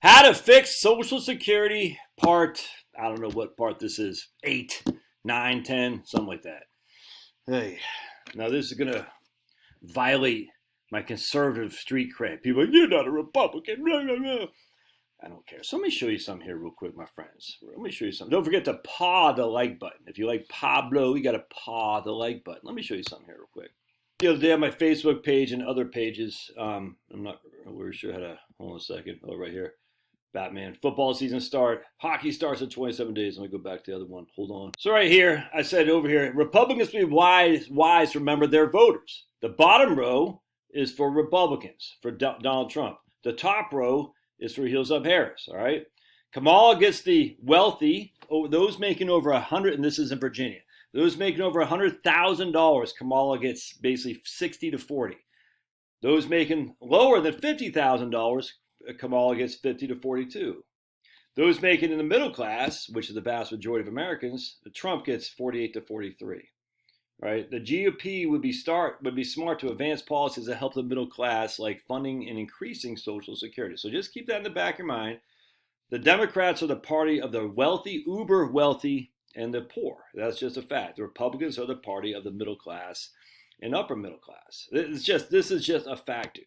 How to fix Social Security part, I don't know what part this is, 8, 9, 10, something like that. Hey, now this is going to violate my conservative street cred. People are like, you're not a Republican. Blah, blah, blah. I don't care. So let me show you something here real quick, my friends. Let me show you something. Don't forget to paw the like button. If you like Pablo, you got to paw the like button. Let me show you something here real quick. The other day on my Facebook page and other pages, I'm not really sure how to, hold on a second. Oh, right here. Batman. Football season start. Hockey starts in 27 days. Let me go back to the other one. Hold on. So right here, I said over here, Republicans be wise to remember their voters. The bottom row is for Republicans, for Donald Trump. The top row is for Heels Up Harris, all right? Kamala gets the wealthy, those making over 100, and this is in Virginia. Those making over $100,000, Kamala gets basically 60 to 40. Those making lower than $50,000, Kamala gets 50 to 42. Those making in the middle class, which is the vast majority of Americans, Trump gets 48 to 43. Right? The GOP would be smart to advance policies that help the middle class, like funding and increasing Social Security. So just keep that in the back of your mind. The Democrats are the party of the wealthy, uber wealthy, and the poor. That's just a fact. The Republicans are the party of the middle class and upper middle class. This is just a fact.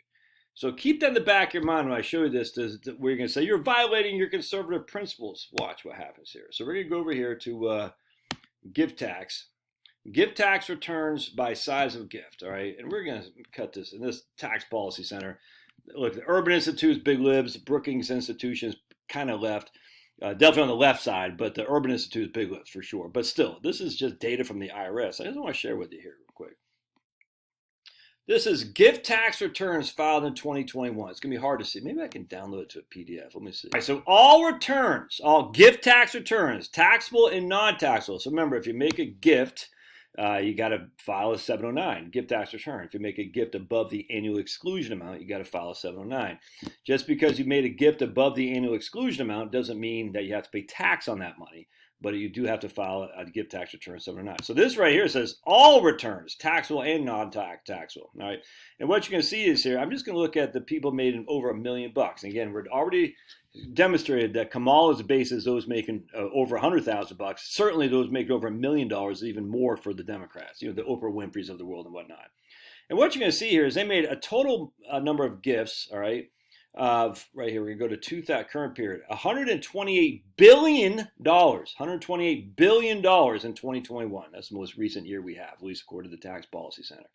So keep that in the back of your mind when I show you this. We're going to say you're violating your conservative principles. Watch what happens here. So we're going to go over here to gift tax. Gift tax returns by size of gift, all right? And we're going to cut this in this tax policy center. Look, the Urban Institute's big libs, Brookings Institution's kind of left, definitely on the left side, but the Urban Institute's big libs for sure. But still, this is just data from the IRS. I just want to share with you here real quick. This is gift tax returns filed in 2021. It's going to be hard to see. Maybe I can download it to a PDF. Let me see. All right, so all returns, all gift tax returns, taxable and non-taxable. So remember, if you make a gift, you got to file a 709, gift tax return. If you make a gift above the annual exclusion amount, you got to file a 709. Just because you made a gift above the annual exclusion amount doesn't mean that you have to pay tax on that money, but you do have to file a gift tax return 709. So this right here says all returns, taxable and non-taxable. All right, and what you can see is here, I'm just going to look at the people made over $1 million. And again, we're already demonstrated that Kamala's base is those making over $100,000. Certainly those making over $1 million, even more for the Democrats, the Oprah Winfrey's of the world and whatnot. And what you're going to see here is they made a total number of gifts, all right, right here, we're going to go to current period, $128 billion, $128 billion in 2021. That's the most recent year we have, at least according to the Tax Policy Center.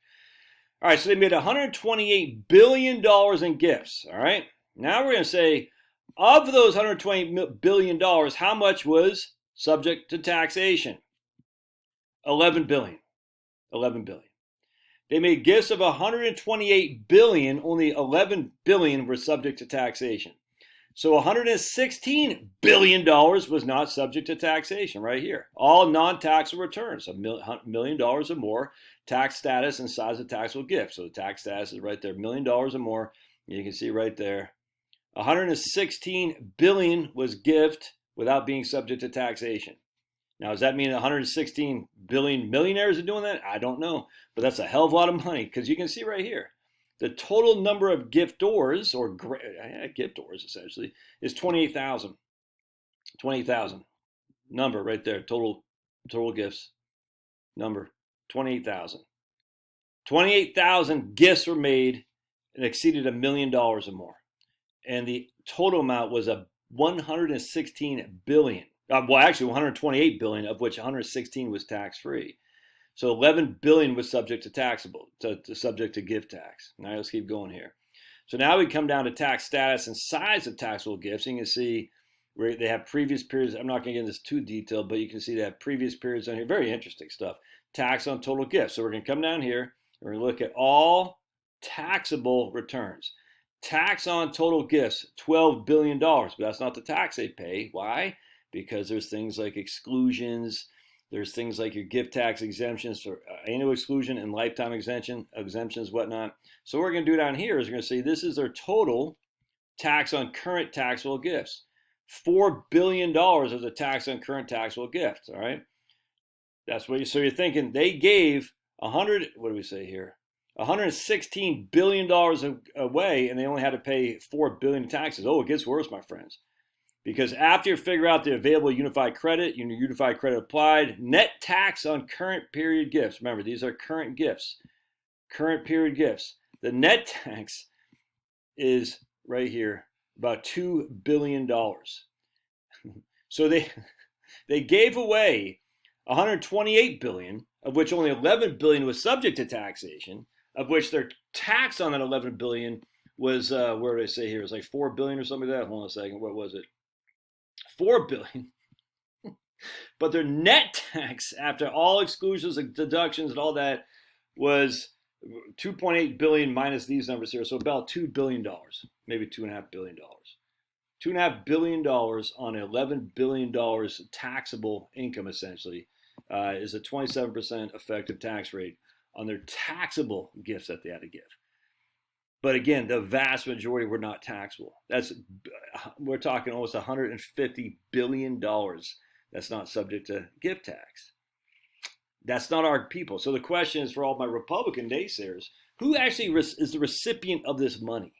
All right, so they made $128 billion in gifts, all right? Now we're going to say, of those $120 billion, how much was subject to taxation? $11 billion. $11 billion. They made gifts of $128 billion. Only $11 billion were subject to taxation. So $116 billion was not subject to taxation right here. All non-taxable returns, $1 million or more, tax status and size of taxable gift. So the tax status is right there, $1 million or more. You can see right there. $116 billion was gift without being subject to taxation. Now, does that mean 116 billion millionaires are doing that? I don't know, but that's a hell of a lot of money because you can see right here, the total number of giftors, or giftors essentially, is 28,000. 28,000 number right there, total gifts number, 28,000. 28,000 gifts were made and exceeded $1 million or more. And the total amount was a 116 billion. Well, actually 128 billion, of which 116 was tax-free. So 11 billion was subject to taxable, subject to gift tax. All right, let's keep going here. So now we come down to tax status and size of taxable gifts. And you can see where they have previous periods. I'm not going to get into this too detailed, but you can see they have previous periods on here. Very interesting stuff. Tax on total gifts. So we're going to come down here and we're going to look at all taxable returns. Tax on total gifts, $12 billion, but that's not the tax they pay. Why? Because there's things like exclusions, there's things like your gift tax exemptions for annual exclusion and lifetime exemptions, whatnot. So what we're going to do down here is we're going to say this is their total tax on current taxable gifts. $4 billion is the tax on current taxable gifts, all right? That's what so you're thinking they gave 100, what do we say here? $116 billion away, and they only had to pay $4 billion in taxes. Oh, it gets worse, my friends. Because after you figure out the available unified credit, unified credit applied, net tax on current period gifts. Remember, these are current gifts, current period gifts. The net tax is right here, about $2 billion. So they gave away $128 billion, of which only $11 billion was subject to taxation, of which their tax on that $11 billion was, where did I say here? It was like $4 billion or something like that. Hold on a second. What was it? $4 billion. But their net tax after all exclusions and deductions and all that was $2.8 billion minus these numbers here. So about $2 billion, maybe $2.5 billion. $2.5 billion on $11 billion taxable income, essentially, is a 27% effective tax rate on their taxable gifts that they had to give. But again, the vast majority were not taxable. We're talking almost $150 billion that's not subject to gift tax. That's not our people. So the question is for all my Republican naysayers, who actually is the recipient of this money?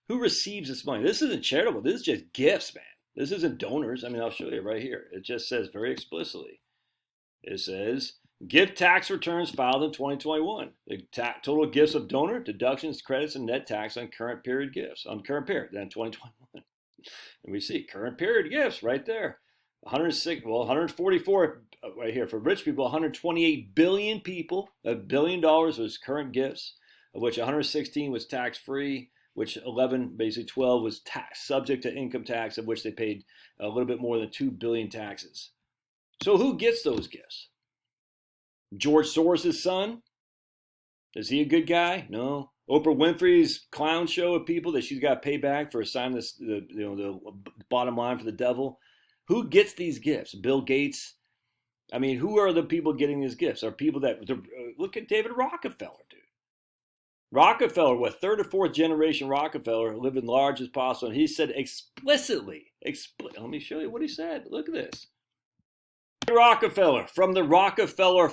Who receives this money? This isn't charitable. This is just gifts, man. This isn't donors. I mean, I'll show you right here. It just says very explicitly. It says, gift tax returns filed in 2021. The total gifts of donor, deductions, credits, and net tax on current period gifts. On current period, then 2021. And we see current period gifts right there. 144 right here for rich people. 128 billion people. $1 billion was current gifts, of which 116 was tax-free, which 12 was subject to income tax, of which they paid a little bit more than 2 billion taxes. So who gets those gifts? George Soros' son? Is he a good guy? No. Oprah Winfrey's clown show of people that she's got to pay back for signing the bottom line for the devil. Who gets these gifts? Bill Gates? I mean, who are the people getting these gifts? Are people that look at David Rockefeller, dude. Rockefeller, what, third or fourth generation Rockefeller, lived as large as possible. And he said explicitly, let me show you what he said. Look at this. Rockefeller, from the Rockefeller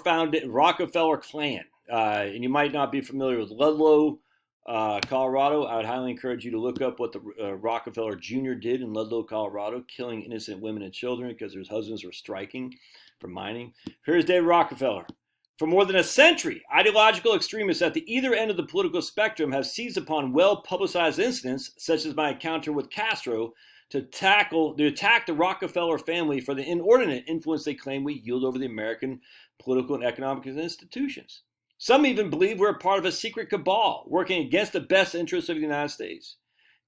clan. And you might not be familiar with Ludlow, Colorado. I would highly encourage you to look up what the Rockefeller Jr. did in Ludlow, Colorado, killing innocent women and children because their husbands were striking for mining. Here's David Rockefeller. For more than a century, ideological extremists at the either end of the political spectrum have seized upon well-publicized incidents, such as my encounter with Castro, to attack the Rockefeller family for the inordinate influence they claim we yield over the American political and economic institutions. Some even believe we're a part of a secret cabal working against the best interests of the United States,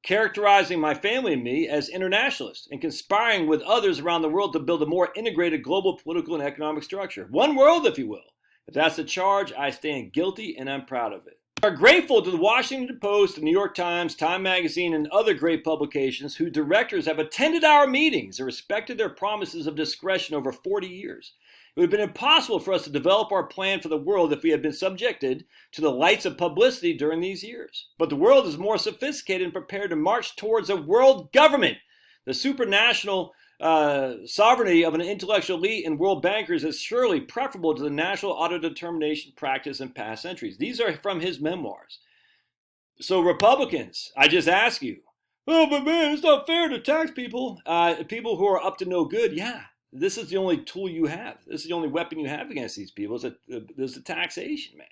characterizing my family and me as internationalists and conspiring with others around the world to build a more integrated global political and economic structure. One world, if you will. If that's the charge, I stand guilty and I'm proud of it. We are grateful to the Washington Post, the New York Times, Time Magazine, and other great publications whose directors have attended our meetings and respected their promises of discretion over 40 years. It would have been impossible for us to develop our plan for the world if we had been subjected to the lights of publicity during these years. But the world is more sophisticated and prepared to march towards a world government. The supranational sovereignty of an intellectual elite and world bankers is surely preferable to the national autodetermination practice in past centuries. These are from his memoirs. So Republicans, I just ask you, oh, but man, it's not fair to tax people. People who are up to no good, yeah. This is the only tool you have. This is the only weapon you have against these people. Is the taxation, man.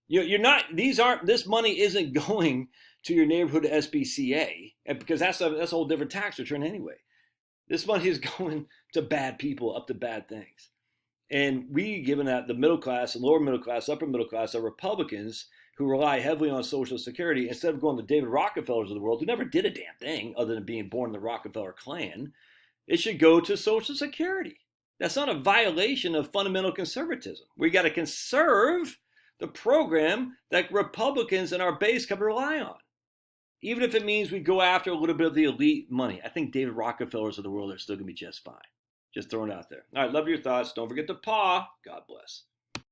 You're not. This money isn't going to your neighborhood SPCA because that's a whole different tax return anyway. This money is going to bad people, up to bad things. And we, given that the middle class, lower middle class, upper middle class, are Republicans who rely heavily on Social Security, instead of going to David Rockefellers of the world, who never did a damn thing other than being born in the Rockefeller clan, it should go to Social Security. That's not a violation of fundamental conservatism. We got to conserve the program that Republicans and our base can rely on, even if it means we go after a little bit of the elite money. I think David Rockefellers of the world are still going to be just fine. Just throwing it out there. All right, love your thoughts. Don't forget to paw. God bless.